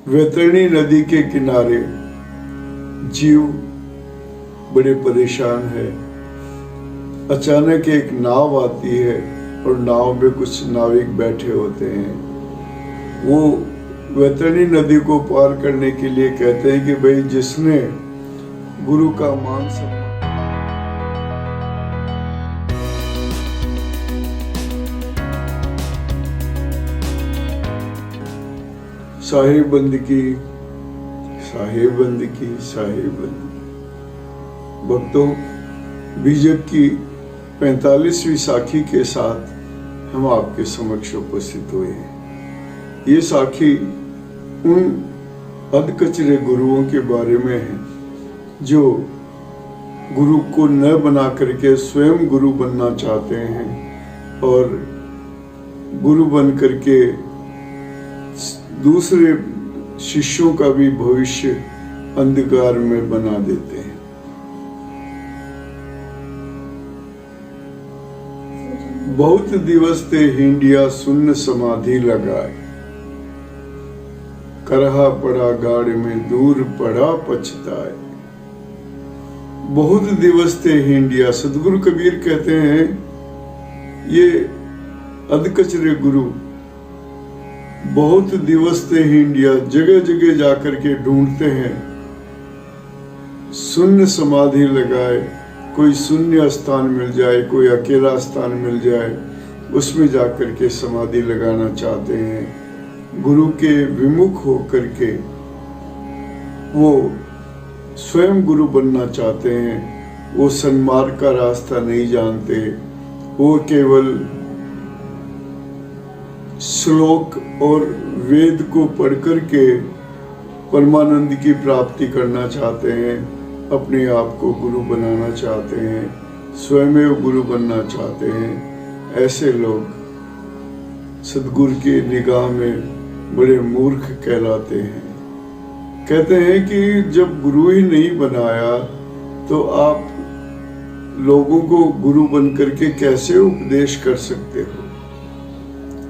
वैतरणी नदी के किनारे जीव बड़े परेशान है। अचानक एक नाव आती है और नाव में कुछ नाविक बैठे होते हैं। वो वैतरणी नदी को पार करने के लिए कहते हैं कि भाई जिसने गुरु का मान सम्मान साहिब बंदगी, साहिब बंदगी, साहिब बंदगी। भक्तों, बीजक की 45वीं साखी के साथ हम आपके समक्ष उपस्थित हुए हैं। ये साखी उन अधकचरे गुरुओं के बारे में है जो गुरु को न बना करके स्वयं गुरु बनना चाहते हैं और गुरु बन करके दूसरे शिष्यों का भी भविष्य अंधकार में बना देते हैं। बहुत दिवस ते हिंडिया सुन्न समाधि लगाए, करहा पड़ा गाड़ में दूर पड़ा पछताए। बहुत दिवस ते हिंडिया, सदगुरु कबीर कहते हैं ये अधकचरे गुरु बहुत दिवस ते हिंडिया जगह जगह जाकर के ढूंढते हैं, शून्य समाधि लगाए। कोई शून्य स्थान मिल जाए, कोई अकेला स्थान मिल जाए, उसमें जाकर के समाधि लगाना चाहते हैं। गुरु के विमुख होकर के वो स्वयं गुरु बनना चाहते हैं। वो सन्मार्ग का रास्ता नहीं जानते, वो केवल श्लोक और वेद को पढ़ करके परमानंद की प्राप्ति करना चाहते हैं, अपने आप को गुरु बनाना चाहते हैं, स्वयं गुरु बनना चाहते हैं। ऐसे लोग सदगुरु की निगाह में बड़े मूर्ख कहलाते हैं। कहते हैं कि जब गुरु ही नहीं बनाया तो आप लोगों को गुरु बन करके कैसे उपदेश कर सकते हो?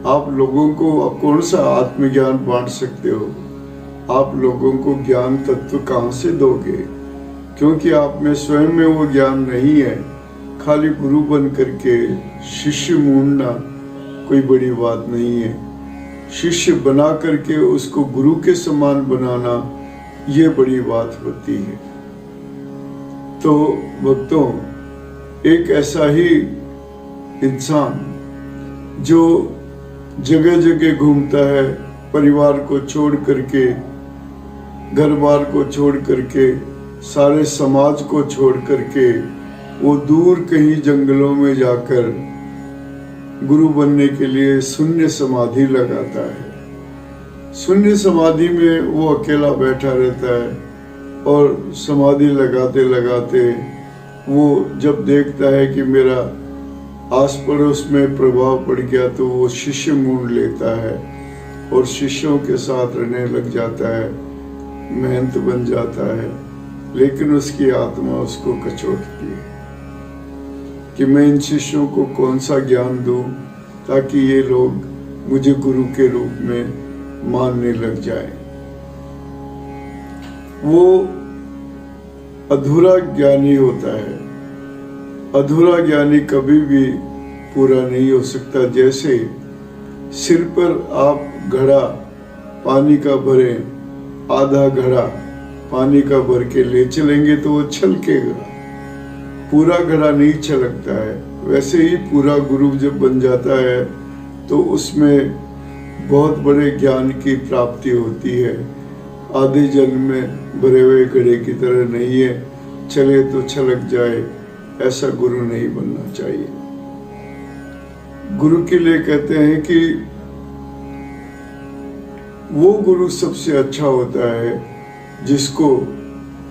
आप लोगों को कौन सा आत्मज्ञान बांट सकते हो? आप लोगों को ज्ञान तत्व कहाँ से दोगे? क्योंकि आप में स्वयं में वो ज्ञान नहीं है। खाली गुरु बन करके शिष्य मूंढना कोई बड़ी बात नहीं है। शिष्य बना करके उसको गुरु के समान बनाना ये बड़ी बात होती है। तो भक्तों, एक ऐसा ही इंसान जो जगह जगह घूमता है, परिवार को छोड़ करके, घर बार को छोड़ करके, सारे समाज को छोड़ करके वो दूर कहीं जंगलों में जाकर गुरु बनने के लिए शून्य समाधि लगाता है। शून्य समाधि में वो अकेला बैठा रहता है और समाधि लगाते लगाते वो जब देखता है कि मेरा आस पड़ोस में प्रभाव पड़ गया तो वो शिष्य मूंढ लेता है और शिष्यों के साथ रहने लग जाता है, मेहनत बन जाता है। लेकिन उसकी आत्मा उसको कचोटती है कि मैं इन शिष्यों को कौन सा ज्ञान दूं ताकि ये लोग मुझे गुरु के रूप में मानने लग जाएं। वो अधूरा ज्ञानी होता है। अधूरा ज्ञानी कभी भी पूरा नहीं हो सकता। जैसे सिर पर आप घड़ा पानी का भरे, आधा घड़ा पानी का भर के ले चलेंगे तो वो छलकेगा, पूरा घड़ा नहीं छलकता है। वैसे ही पूरा गुरु जब बन जाता है तो उसमें बहुत बड़े ज्ञान की प्राप्ति होती है। आधे जल में भरे हुए घड़े की तरह नहीं है, चले तो छलक जाए, ऐसा गुरु नहीं बनना चाहिए। गुरु के लिए कहते हैं कि वो गुरु सबसे अच्छा होता है जिसको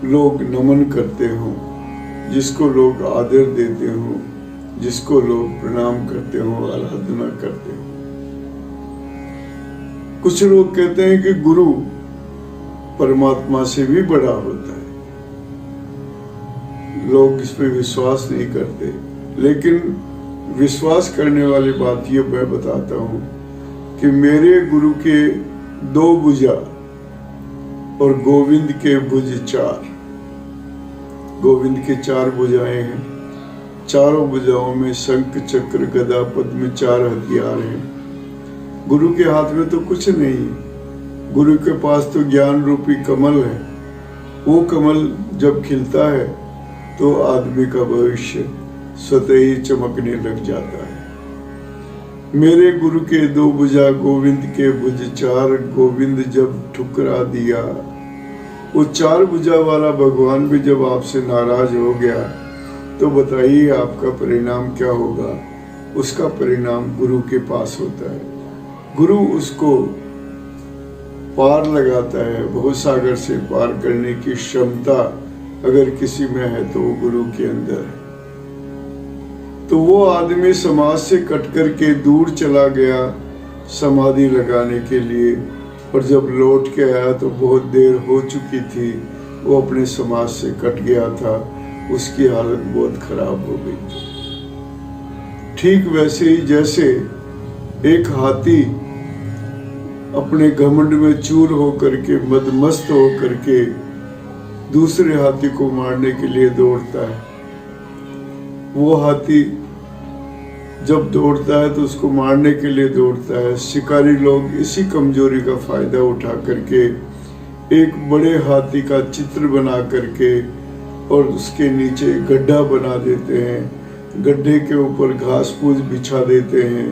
लोग नमन करते हो, जिसको लोग आदर देते हो, जिसको लोग प्रणाम करते हो, आराधना करते हो। कुछ लोग कहते हैं कि गुरु परमात्मा से भी बड़ा होता है। लोग इस पे विश्वास नहीं करते, लेकिन विश्वास करने वाली बात ये मैं बताता हूँ कि मेरे गुरु के 2 भुजा और गोविंद के भुज 4। गोविंद के 4 भुजाएं हैं, चारों भुजाओं में शंख चक्र गदा पद्म 4 हथियार हैं। गुरु के हाथ में तो कुछ नहीं, गुरु के पास तो ज्ञान रूपी कमल है। वो कमल जब खिलता है तो आदमी का भविष्य स्वतः ही चमकने लग जाता है। मेरे गुरु के 2 भुजा गोविंद के भुज 4, गोविंद जब ठुकरा दिया। वो 4 भुजा वाला भगवान भी जब आपसे नाराज हो गया तो बताइए आपका परिणाम क्या होगा। उसका परिणाम गुरु के पास होता है। गुरु उसको पार लगाता है। भवसागर से पार करने की क्षमता अगर किसी में है तो वो गुरु के अंदर है। तो वो आदमी समाज से कट कर के दूर चला गया समाधि लगाने के लिए, और जब लौट के आया तो बहुत देर हो चुकी थी। वो अपने समाज से कट गया था, उसकी हालत बहुत खराब हो गई थी। ठीक वैसे ही जैसे एक हाथी अपने घमंड में चूर होकर के, मदमस्त होकर के दूसरे हाथी को मारने के लिए दौड़ता है। वो हाथी जब दौड़ता है तो उसको मारने के लिए दौड़ता है। शिकारी लोग इसी कमजोरी का फायदा उठा करके एक बड़े हाथी का चित्र बना करके और उसके नीचे गड्ढा बना देते हैं। गड्ढे के ऊपर घास फूस बिछा देते हैं,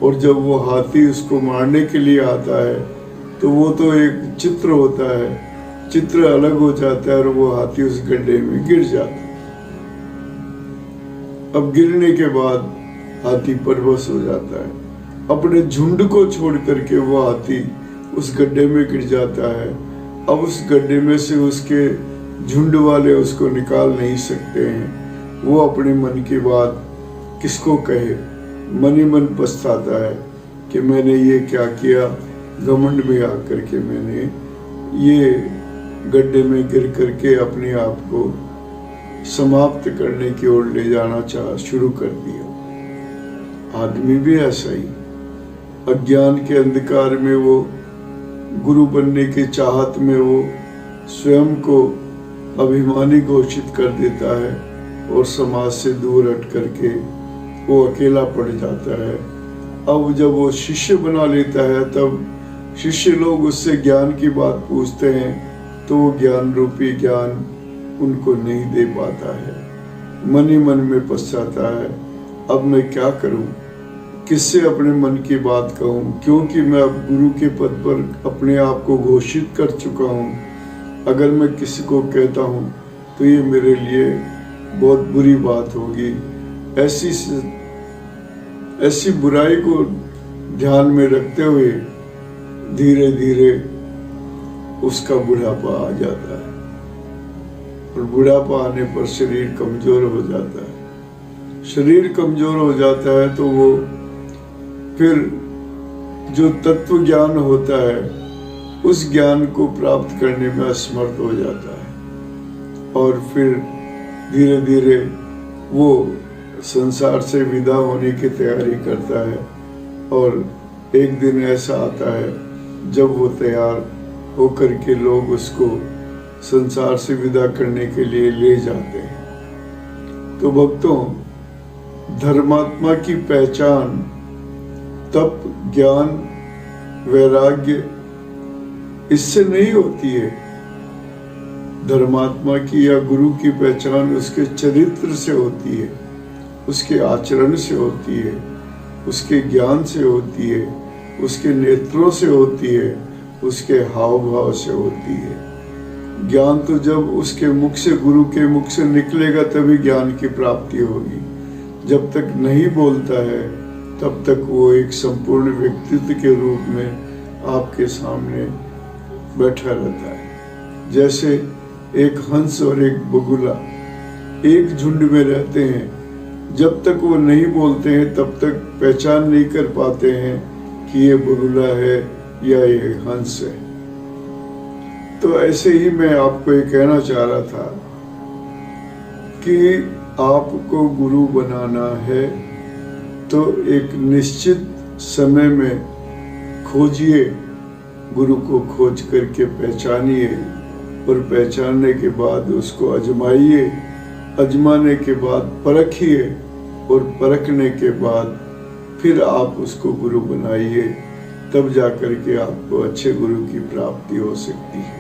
और जब वो हाथी उसको मारने के लिए आता है तो वो तो एक चित्र होता है, चित्र अलग हो जाता है और वो हाथी उस गड्ढे में गिर जाता है। अब गिरने के बाद हाथी परवश हो जाता है। अपने झुंड को छोड़ करके वो हाथी उस गड्ढे में गिर जाता है। अब उस गड्ढे में से उसके झुंड वाले उसको निकाल नहीं सकते हैं। वो अपने मन की बात किसको कहे, मन ही मन पछताता है कि मैंने ये क्या किया। घमंड में आकर के मैंने ये गड्ढे में गिर करके अपने आप को समाप्त करने की ओर ले जाना शुरू कर दिया। आदमी भी ऐसा ही अज्ञान के अंधकार में वो गुरु बनने की चाहत में वो स्वयं को अभिमानी घोषित कर देता है और समाज से दूर हट करके वो अकेला पड़ जाता है। अब जब वो शिष्य बना लेता है तब शिष्य लोग उससे ज्ञान की बात पूछते हैं तो वो ज्ञान रूपी ज्ञान उनको नहीं दे पाता है। मन ही मन में पछताता है, अब मैं क्या करूं, किससे अपने मन की बात कहूं, क्योंकि मैं अब गुरु के पद पर अपने आप को घोषित कर चुका हूं। अगर मैं किसी को कहता हूं तो ये मेरे लिए बहुत बुरी बात होगी। ऐसी बुराई को ध्यान में रखते हुए धीरे धीरे उसका बुढ़ापा आ जाता है, और बुढ़ापा आने पर शरीर कमजोर हो जाता है। शरीर कमजोर हो जाता है तो वो फिर जो तत्व ज्ञान होता है उस ज्ञान को प्राप्त करने में असमर्थ हो जाता है, और फिर धीरे धीरे वो संसार से विदा होने की तैयारी करता है। और एक दिन ऐसा आता है जब वो तैयार होकर के लोग उसको संसार से विदा करने के लिए ले जाते हैं। तो भक्तों, धर्मात्मा की पहचान तप, ज्ञान, वैराग्य इससे नहीं होती है। धर्मात्मा की या गुरु की पहचान उसके चरित्र से होती है, उसके आचरण से होती है, उसके ज्ञान से होती है, उसके नेत्रों से होती है, उसके हाव भाव से होती है। ज्ञान तो जब उसके मुख से, गुरु के मुख से निकलेगा तभी ज्ञान की प्राप्ति होगी। जब तक नहीं बोलता है तब तक वो एक संपूर्ण व्यक्तित्व के रूप में आपके सामने बैठा रहता है। जैसे एक हंस और एक बगुला एक झुंड में रहते हैं, जब तक वो नहीं बोलते हैं तब तक पहचान नहीं कर पाते हैं कि ये बगुला है या ये हंस है। तो ऐसे ही मैं आपको ये कहना चाह रहा था कि आपको गुरु बनाना है तो एक निश्चित समय में खोजिए गुरु को खोज करके पहचानिए और पहचानने के बाद उसको आजमाइए, आजमाने के बाद परखिए और परखने के बाद फिर आप उसको गुरु बनाइए, तब जाकर के आपको अच्छे गुरु की प्राप्ति हो सकती है।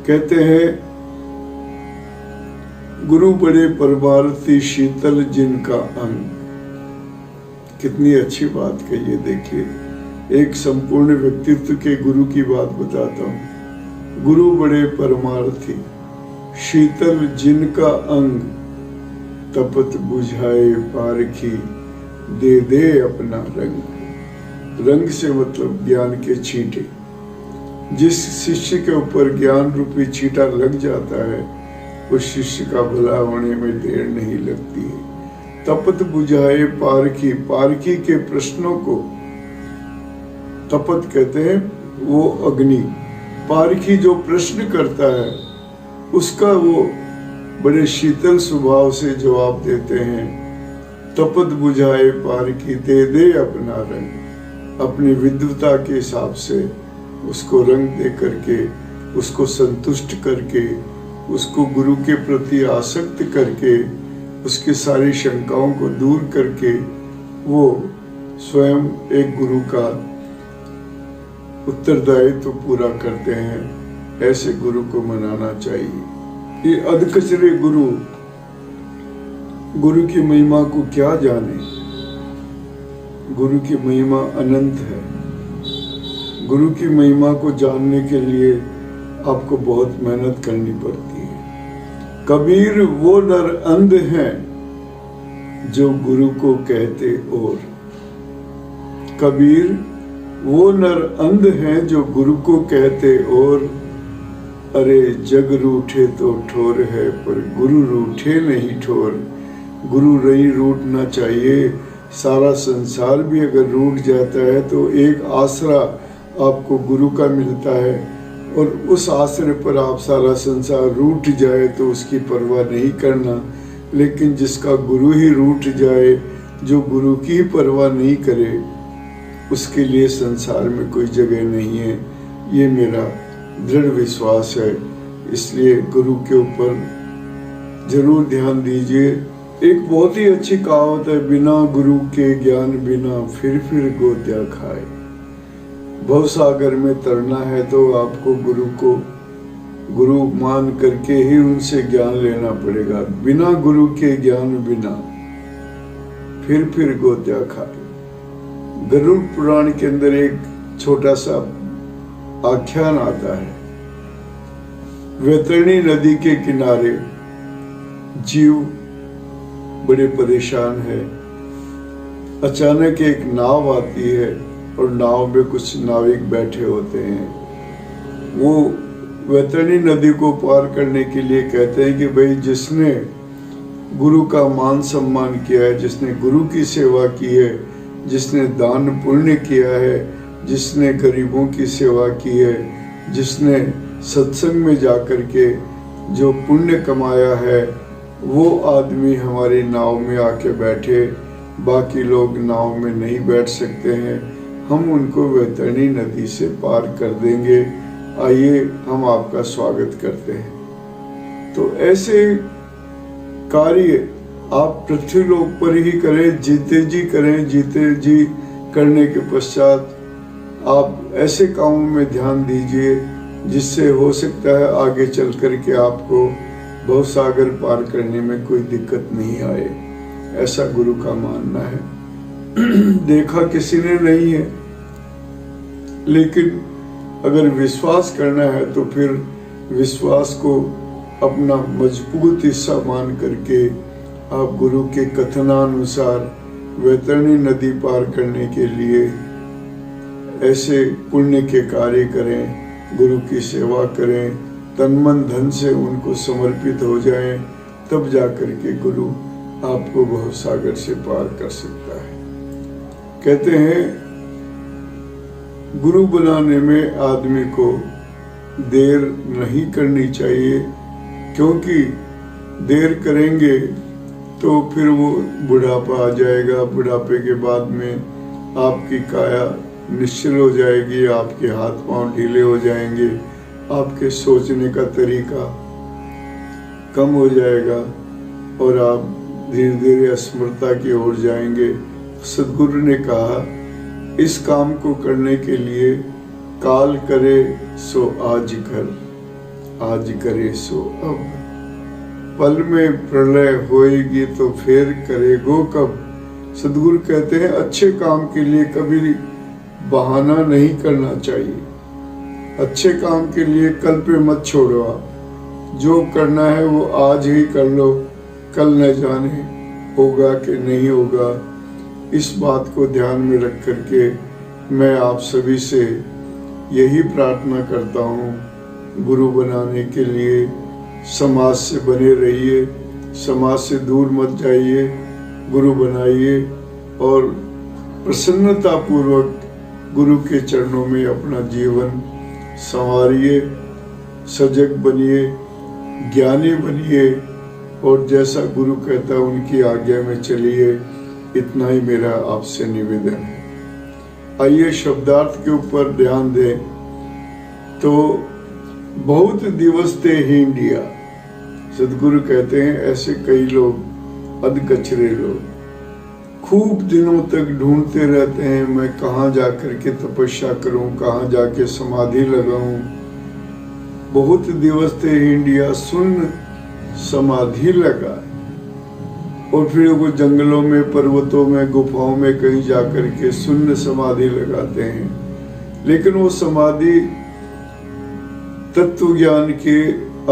कहते हैं गुरु बड़े परमार्थी शीतल जिनका अंग। कितनी अच्छी बात कही है। देखिए, एक संपूर्ण व्यक्तित्व के गुरु की बात बताता हूँ। गुरु बड़े परमार्थी शीतल जिनका अंग, तपत बुझाए पारखी दे दे अपना रंग। रंग से मतलब ज्ञान के छींटे। जिस शिष्य के ऊपर ज्ञान रूपी छींटा लग जाता है, उस शिष्य का भला होने में देर नहीं लगती है। तपत बुझाए पारखी, पारखी के प्रश्नों को तपत कहते हैं, वो अग्नि। पारखी जो प्रश्न करता है उसका वो बड़े शीतल स्वभाव से जवाब देते हैं। तपत बुझाए पारखी दे दे अपना रंग। अपनी विद्वता के हिसाब से उसको रंग दे करके, उसको संतुष्ट करके, उसको गुरु के प्रति आसक्त करके, उसकी सारी शंकाओं को दूर करके वो स्वयं एक गुरु का उत्तरदायित्व तो पूरा करते हैं। ऐसे गुरु को मनाना चाहिए। ये अधकचरे गुरु गुरु की महिमा को क्या जाने। गुरु की महिमा अनंत है। गुरु की महिमा को जानने के लिए आपको बहुत मेहनत करनी पड़ती है। कबीर वो नर अंध हैं जो गुरु को कहते और। कबीर वो नर अंध हैं जो गुरु को कहते और। अरे जग रूठे तो ठोर है, पर गुरु रूठे नहीं ठोर। गुरु नहीं रूठना चाहिए। सारा संसार भी अगर रूठ जाता है तो एक आसरा आपको गुरु का मिलता है, और उस आश्रय पर आप सारा संसार रूठ जाए तो उसकी परवाह नहीं करना। लेकिन जिसका गुरु ही रूठ जाए, जो गुरु की परवाह नहीं करे, उसके लिए संसार में कोई जगह नहीं है। ये मेरा दृढ़ विश्वास है। इसलिए गुरु के ऊपर जरूर ध्यान दीजिए। एक बहुत ही अच्छी कहावत है, बिना गुरु के ज्ञान बिना फिर गोत्या खाए। भवसागर में तरना है तो आपको गुरु को गुरु मान करके ही उनसे ज्ञान लेना पड़ेगा। बिना गुरु के ज्ञान बिना फिर गोत्या खाए। गरुड़ पुराण के अंदर एक छोटा सा आख्यान आता है। वैतरणी नदी के किनारे जीव बड़े परेशान है। अचानक एक नाव आती है और नाव में कुछ नाविक बैठे होते हैं। वो वैतरणी नदी को पार करने के लिए कहते हैं कि भाई, जिसने गुरु का मान सम्मान किया है, जिसने गुरु की सेवा की है, जिसने दान पुण्य किया है, जिसने गरीबों की सेवा की है, जिसने सत्संग में जाकर के जो पुण्य कमाया है, वो आदमी हमारी नाव में आके बैठे। बाकी लोग नाव में नहीं बैठ सकते हैं। हम उनको वैतरणी नदी से पार कर देंगे। आइए, हम आपका स्वागत करते हैं। तो ऐसे कार्य आप पृथ्वी लोक पर ही करें, जीते जी करें। जीते जी करने के पश्चात आप ऐसे कामों में ध्यान दीजिए जिससे हो सकता है आगे चल करके आपको भवसागर पार करने में कोई दिक्कत नहीं आए। ऐसा गुरु का मानना है। देखा किसी ने नहीं है, लेकिन अगर विश्वास करना है तो फिर विश्वास को अपना मजबूत हिस्सा मान करके आप गुरु के कथनानुसार वैतरणी नदी पार करने के लिए ऐसे पुण्य के कार्य करें, गुरु की सेवा करें, तन मन धन से उनको समर्पित हो जाएं, तब जाकर के गुरु आपको भवसागर से पार कर सकता है। कहते हैं गुरु बनाने में आदमी को देर नहीं करनी चाहिए, क्योंकि देर करेंगे तो फिर वो बुढ़ापा आ जाएगा। बुढ़ापे के बाद में आपकी काया निश्चल हो जाएगी, आपके हाथ पांव ढीले हो जाएंगे, आपके सोचने का तरीका कम हो जाएगा और आप धीरे धीरे अस्मृता की ओर जाएंगे। सदगुरु ने कहा, इस काम को करने के लिए काल करे सो आज कर, आज करे सो अब। पल में प्रलय होएगी तो फिर करेगो कब। सदगुरु कहते हैं अच्छे काम के लिए कभी बहाना नहीं करना चाहिए। अच्छे काम के लिए कल पे मत छोड़ो। आप जो करना है वो आज ही कर लो, कल न जाने होगा कि नहीं होगा। इस बात को ध्यान में रख करके मैं आप सभी से यही प्रार्थना करता हूँ, गुरु बनाने के लिए समाज से बने रहिए, समाज से दूर मत जाइए, गुरु बनाइए और प्रसन्नता पूर्वक गुरु के चरणों में अपना जीवन संवारिए, सजग बनिए, ज्ञानी बनिए और जैसा गुरु कहता है उनकी आज्ञा में चलिए। इतना ही मेरा आपसे निवेदन है। आइए शब्दार्थ के ऊपर ध्यान दें। तो बहुत दिवस थे हींडिया। सदगुरु कहते हैं ऐसे कई लोग अधकचरे लोग खूब दिनों तक ढूंढते रहते हैं, मैं कहाँ जाकर के तपस्या करूं, कहाँ जाके समाधि लगाऊं। बहुत दिवस थे हींडिया, सुन समाधि लगा और फिर वो जंगलों में, पर्वतों में, गुफाओं में कहीं जाकर के शून्य समाधि लगाते हैं। लेकिन वो समाधि तत्व ज्ञान के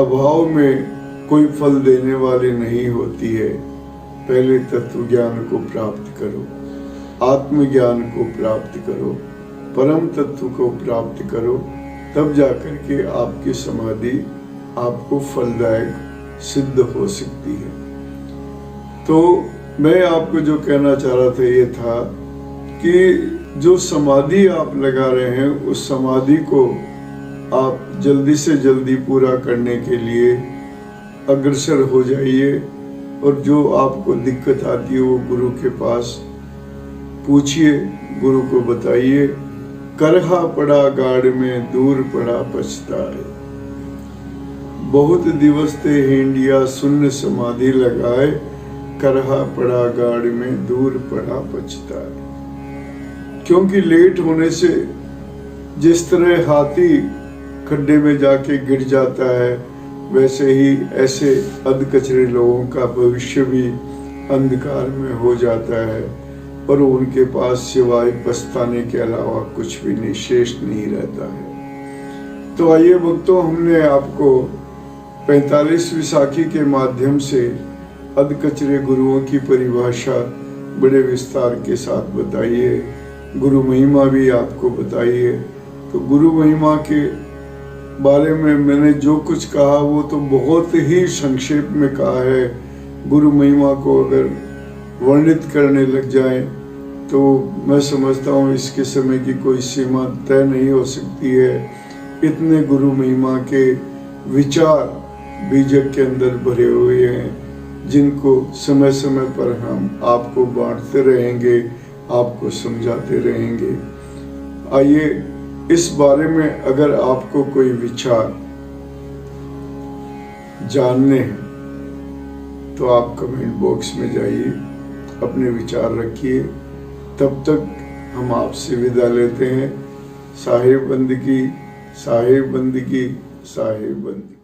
अभाव में कोई फल देने वाली नहीं होती है। पहले तत्व ज्ञान को प्राप्त करो, आत्मज्ञान को प्राप्त करो, परम तत्व को प्राप्त करो, तब जाकर के आपकी समाधि आपको फलदायक सिद्ध हो सकती है। तो मैं आपको जो कहना चाह रहा था ये था कि जो समाधि आप लगा रहे हैं उस समाधि को आप जल्दी से जल्दी पूरा करने के लिए अग्रसर हो जाइए और जो आपको दिक्कत आती है वो गुरु के पास पूछिए, गुरु को बताइए। करहा पड़ा गाड़ में दूर पड़ा पछताए। बहुत दिवस थे हींडिया शून्य समाधि लगाए, करहा पड़ा गाड़ में दूर पड़ा पछताए। क्योंकि लेट होने से जिस तरह हाथी खड्डे में जाके गिर जाता है, वैसे ही ऐसे अधकचरे लोगों का भविष्य भी अंधकार में हो जाता है और उनके पास सिवाय पछताने के अलावा कुछ भी नहीं, शेष नहीं रहता है। तो आइए भक्तों, हमने आपको 45 विसाखी के माध्यम से अधकचरे गुरुओं की परिभाषा बड़े विस्तार के साथ बताई है, गुरु महिमा भी आपको बताई है। तो गुरु महिमा के बारे में मैंने जो कुछ कहा वो तो बहुत ही संक्षेप में कहा है। गुरु महिमा को अगर वर्णित करने लग जाएं तो मैं समझता हूँ इसके समय की कोई सीमा तय नहीं हो सकती है। इतने गुरु महिमा के विचार बीजक के अंदर भरे हुए हैं, जिनको समय समय पर हम आपको बांटते रहेंगे, आपको समझाते रहेंगे। आइए, इस बारे में अगर आपको कोई विचार जानने हैं तो आप कमेंट बॉक्स में जाइए, अपने विचार रखिए। तब तक हम आपसे विदा लेते हैं। साहिब बंदगी, साहिब बंदगी, साहिब बंदगी।